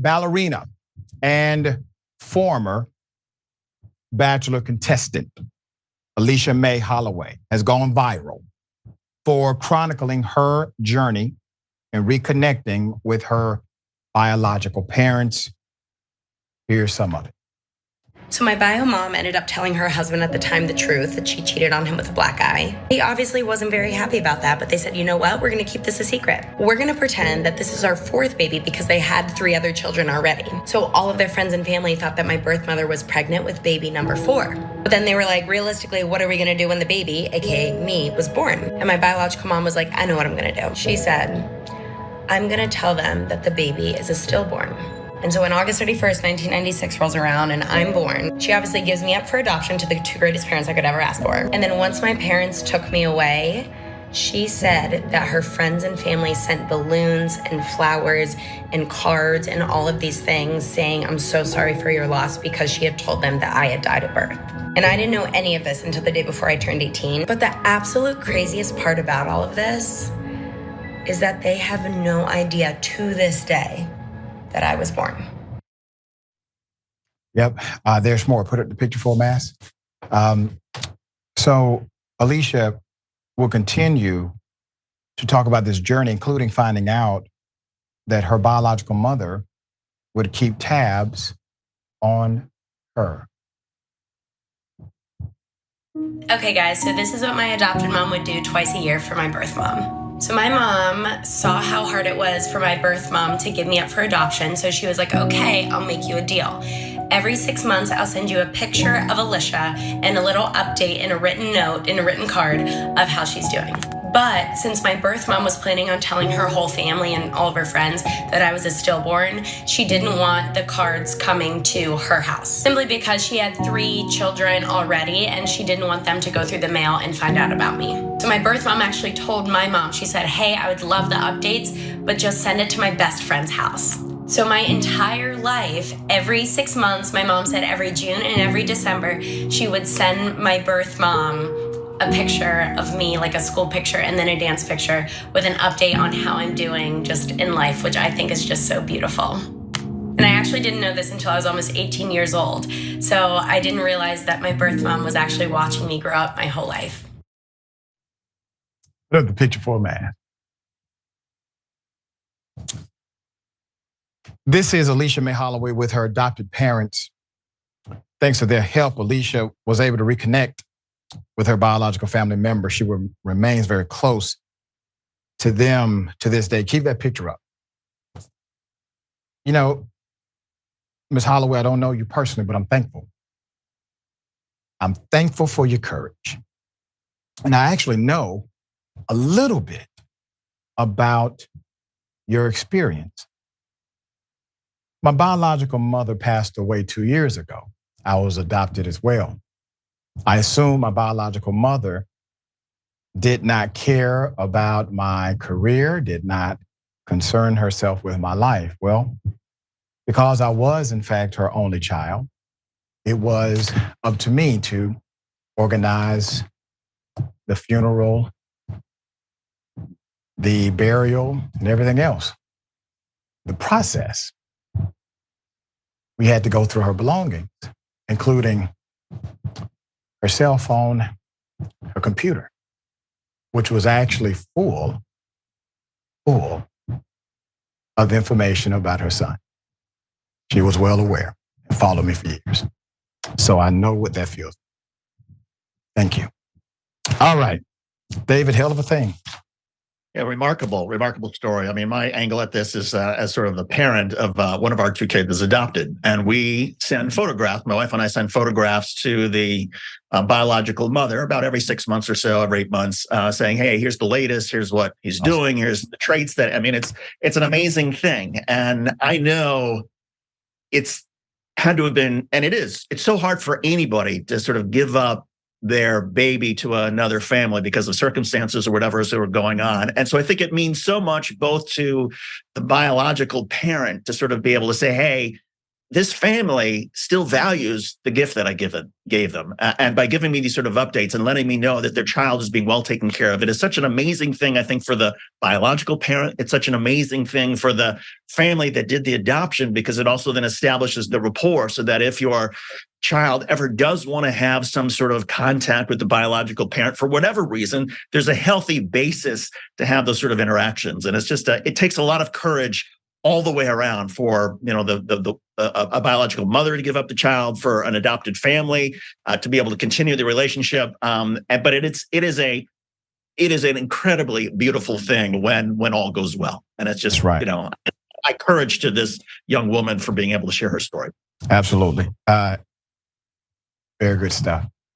ballerina and former Bachelor contestant Alicia Mae Holloway has gone viral for chronicling her journey and reconnecting with her biological parents. Here's some of it. So my bio mom ended up telling her husband at the time the truth, that she cheated on him with a black guy. He obviously wasn't very happy about that, but they said, you know what? We're gonna keep this a secret. We're gonna pretend that this is our fourth baby because they had 3 other children already. So all of their friends and family thought that my birth mother was pregnant with baby number 4. But then they were like, realistically, what are we gonna do when the baby, AKA me, was born? And my biological mom was like, I know what I'm gonna do. She said, I'm gonna tell them that the baby is a stillborn. And so when August 31st, 1996 rolls around and I'm born, she obviously gives me up for adoption to the 2 greatest parents I could ever ask for. And then once my parents took me away, she said that her friends and family sent balloons and flowers and cards and all of these things saying, I'm so sorry for your loss, because she had told them that I had died at birth. And I didn't know any of this until the day before I turned 18. But the absolute craziest part about all of this is that they have no idea to this day that I was born. Yep, there's more. Put it in the picture for Mass. So Alicia will continue to talk about this journey, including finding out that her biological mother would keep tabs on her. Okay guys, so this is what my adopted mom would do twice a year for my birth mom. So my mom saw how hard it was for my birth mom to give me up for adoption. So she was like, okay, I'll make you a deal. Every 6 months, I'll send you a picture of Alicia and a little update in a written note, in a written card of how she's doing. But since my birth mom was planning on telling her whole family and all of her friends that I was a stillborn, she didn't want the cards coming to her house. Simply because she had 3 children already and she didn't want them to go through the mail and find out about me. So my birth mom actually told my mom, she said, hey, I would love the updates, but just send it to my best friend's house. So my entire life, every 6 months, my mom said every June and every December, she would send my birth mom a picture of me, like a school picture and then a dance picture with an update on how I'm doing just in life, which I think is just so beautiful. And I actually didn't know this until I was almost 18 years old. So I didn't realize that my birth mom was actually watching me grow up my whole life. Look at the picture for Mass. This is Alicia Mae Holloway with her adopted parents. Thanks to their help, Alicia was able to reconnect with her biological family member. She remains very close to them to this day. Keep that picture up. You know, Ms. Holloway, I don't know you personally, but I'm thankful. I'm thankful for your courage. And I actually know a little bit about your experience. My biological mother passed away 2 years ago. I was adopted as well. I assume my biological mother did not care about my career, did not concern herself with my life. Well, because I was in fact her only child, it was up to me to organize the funeral, the burial, and everything else. The process. We had to go through her belongings, including her cell phone, her computer, which was actually full of information about her son. She was well aware and followed me for years. So I know what that feels. Thank you. All right, David, hell of a thing. Yeah, remarkable story. I mean, my angle at this is as sort of the parent of one of our 2 kids is adopted. And we send photographs, my wife and I send photographs to the biological mother about every 6 months or so, every 8 months, saying, hey, here's the latest, here's what he's doing, here's the traits that, I mean, it's an amazing thing. And I know it's had to have been, and it's so hard for anybody to sort of give up their baby to another family because of circumstances or whatever is going on. And so I think it means so much both to the biological parent to sort of be able to say, hey, this family still values the gift that I gave them. And by giving me these sort of updates and letting me know that their child is being well taken care of, it is such an amazing thing, I think, for the biological parent. It's such an amazing thing for the family that did the adoption, because it also then establishes the rapport so that if your child ever does want to have some sort of contact with the biological parent for whatever reason, there's a healthy basis to have those sort of interactions. And it's just, it takes a lot of courage all the way around for a biological mother to give up the child, for an adopted family to be able to continue the relationship. But it is an incredibly beautiful thing when all goes well. And it's just right. I courage to this young woman for being able to share her story. Absolutely, very good stuff.